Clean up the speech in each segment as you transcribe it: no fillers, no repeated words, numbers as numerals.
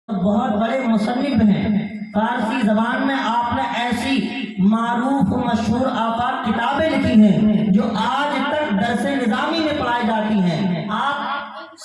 بہت بڑے مصنف ہیں فارسی زبان میں. آپ نے ایسی معروف و مشہور آفاق کتابیں لکھی ہیں جو آج تک درس نظامی میں پڑھائی جاتی ہیں. آپ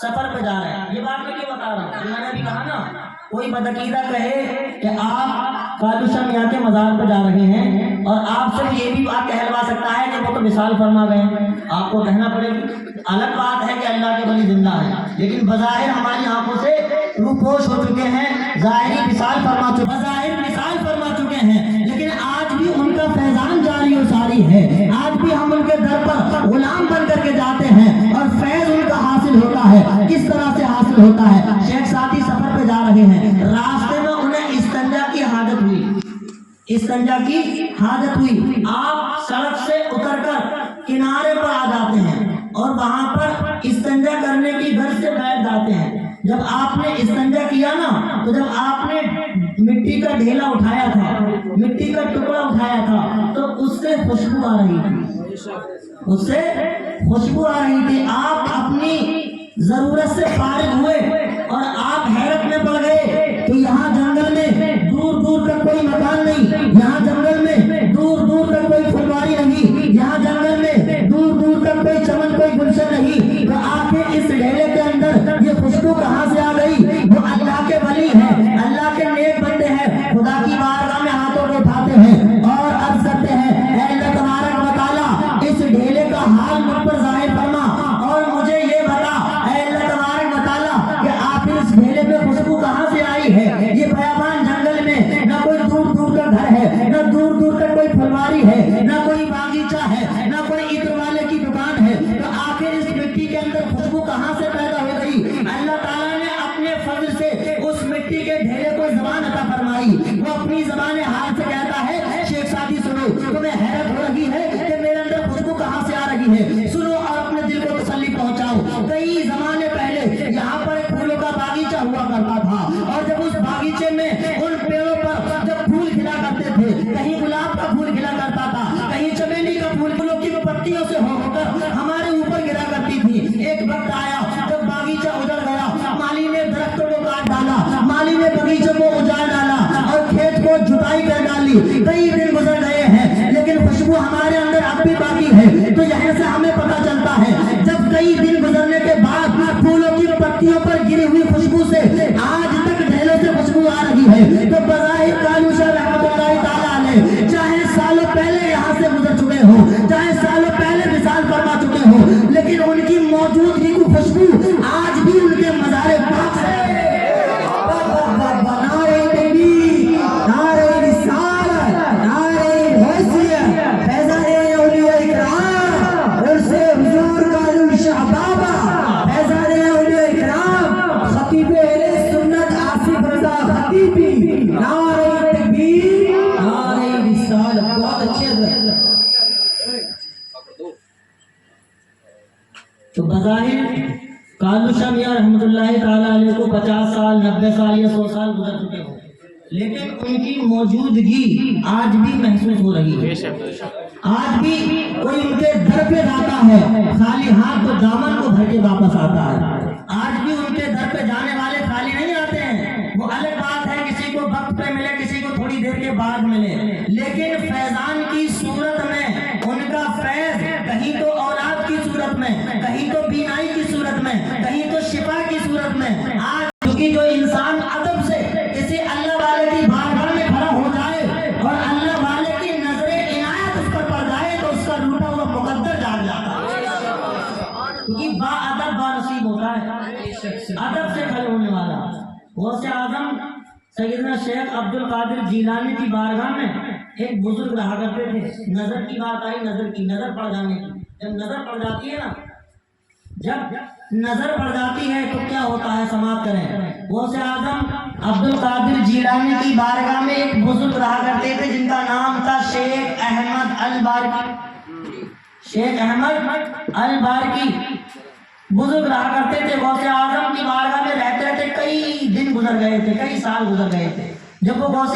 سفر پہ جا رہے ہیں, یہ بات میں کیوں بتا رہا ہوں؟ میں نے ابھی کہا نا, کوئی بدعقیدہ کہے کہ آپ کالو شاہ میاں کے مزار پہ جا رہے ہیں اور آپ سے یہ بھی بات کہلوا سکتا ہے کہ وہ تو وصال فرما گئے ہیں, آپ کو کہنا پڑے گی. الگ بات ہے کہ اللہ کے ولی زندہ ہے, لیکن بظاہر ہماری آنکھوں سے روپوش ہو چکے ہیں, ظاہری وصال فرما چکے, بظاہر وصال فرما چکے ہیں, لیکن آج بھی ان کا فیضان جاری و ساری ہے. آج بھی ہم ان کے در پر غلام بن کر کے جاتے ہیں اور فیض ان کا حاصل ہوتا ہے. کس طرح سے حاصل ہوتا ہے؟ شیخ ساتھی سفر پہ جا رہے ہیں, راستے میں انہیں استنجا کی حاجت ہوئی, استنجا کی حاجت ہوئی. آپ سڑک سے اتر کر کنارے پر آ جاتے ہیں اور وہاں پر استنجا کرنے کی غرض سے بیٹھ جاتے ہیں. جب آپ نے استنجا کیا نا, تو جب آپ نے مٹی کا ڈھیلا اٹھایا تھا, مٹی کا ٹکڑا اٹھایا تھا, تو اس سے خوشبو آ رہی تھی, اس سے خوشبو آ رہی تھی. آپ اپنی ضرورت سے فارغ ہوئے اور آپ حیرت میں پڑ گئے کہ یہاں جنگل میں دور دور تک کوئی مکان نہیں, یہاں جنگل میں دور دور تک کوئی پھلواری نہیں, یہاں جنگل میں دور دور تک کوئی چمن کوئی گلشن نہیں. تو آپ کے اس ڈھیلے کے اندر یہ خوشبو کہاں سے آ گئی؟ وہ اللہ کے ولی ہیں, اللہ کے نیک بندے ہیں, خدا کی بارگاہ میں ہاتھوں کو اٹھاتے ہیں اور عرض کرتے ہیں, اے اللہ تبارک و تعالیٰ اس ڈھیلے کا حال مجھ پر ظاہر فرما اور مجھے یہ بتا, اے اللہ تبارک و تعالیٰ, کہ آخر اس ڈھیلے پہ خوشبو کہاں سے آئی ہے؟ یہ بیابان جنگل میں نہ کوئی دور دور کا گھر ہے, نہ دور دور تک کوئی پھلواری ہے, نہ کوئی باغیچہ ہے, نہ کوئی عطر والے کی دکان ہے, تو آخر اس مٹی کے اندر خوشبو کہاں سے پیدا ہو گئی؟ اللہ تعالیٰ نے اپنے فضل سے اس مٹی کے ڈھیرے کو زبان عطا فرمائی. وہ اپنی زبان حال سے کہتا ہے, شیخ ساتھی سنو, تمہیں حیرت ہو رہی ہے کہ میرے اندر خوشبو کہاں سے آ رہی ہے, سنو اور اپنے دل کو تسلی پہنچاؤ. کئی زمانے پہلے یہاں پر ایک پھولوں کا باغیچہ ہوا کرتا تھا, اور جب اس باغیچے میں ان پیڑوں پر جب پھول کھلا کرتے تھے, کہیں گلاب کا پھول کھلا کرتا تھا, کہیں چمیلی کا پھول, پھولوں کی پتیوں سے ہو کر ہمارے اوپر گرا کرتی تھی. ایک وقت آیا جب باغیچہ اجڑ گیا, مالی نے درختوں کو کاٹ ڈالا, مالی نے باغیچے کو اجاڑ ڈالا اور کھیت کو جھٹائی کر ڈالی. کئی دن گزر گئے ہیں لیکن خوشبو ہمارے اندر اب بھی باقی ہے. تو یہاں سے ہمیں پتہ چلتا ہے, جب کئی دن گزرنے کے بعد پھولوں کی پتیوں پر گری ہوئی خوشبو سے آج تک ڈھیلوں سے خوشبو آ رہی ہے, تو بظاہر کالو شاہ رحمۃ اللہ تعالیٰ علیہ چاہے سالوں پہلے یہاں سے گزر چکے ہو, چاہے سالوں پہلے وصال فرما چکے ہو, لیکن ان کی موجودگی کی خوشبو آج بھی ان کے مزار پاک ہے. تو بظاہر کالو شاہ میاں رحمۃ اللہ تعالیٰ علیہ کو 50 سال 90 سال یا 100 سال گزر چکے ہوں, لیکن ان کی موجودگی آج بھی محسوس ہو رہی ہے. آج بھی کوئی ان کے در پہ جاتا ہے, خالی ہاتھ تو دامن کو بھر کے واپس آتا ہے. آج بھی ان کے در پہ جانے والے خالی نہیں آتے ہیں. وہ الگ بات ہے کسی کو وقت پہ ملے, کسی کو تھوڑی دیر کے بعد ملے, لیکن فیضان کی صورت میں ان کا فیض کہیں تو اولاد کی صورت میں, کہیں تو بینائی کی صورت میں, کہیں تو شفا کی صورت میں. آج کیونکہ جو انسان ادب سے کسی اللہ والے کی بارگاہ میں کھڑا ہو جائے اور اللہ والے کی نظر عنایت اس پر پڑ جائے, تو اس کا لوٹا ہوا مقدر جاگ جاتا ہے, کیونکہ با ادب با نصیب ہوتا ہے, ادب سے کھڑے ہونے والا. غوث اعظم سیدنا شیخ عبد القادر جیلانی کی بارگاہ میں ایک بزرگ رہا کرتے تھے. نظر کی بات آئی, نظر پڑ جانے کی. جب نظر پڑ جاتی ہے نا, جب نظر پڑ جاتی ہے تو کیا ہوتا ہے, سماعت کریں. غوث اعظم عبد القادر جیلانی کی بارگاہ میں ایک بزرگ رہا کرتے تھے جن کا نام تھا شیخ احمد البارکی. شیخ احمد البارکی بزرگ رہا کرتے تھے. غوث اعظم کی بارگاہ میں رہتے رہتے کئی دن گزر گئے تھے, کئی سال گزر گئے تھے. جب وہ غوث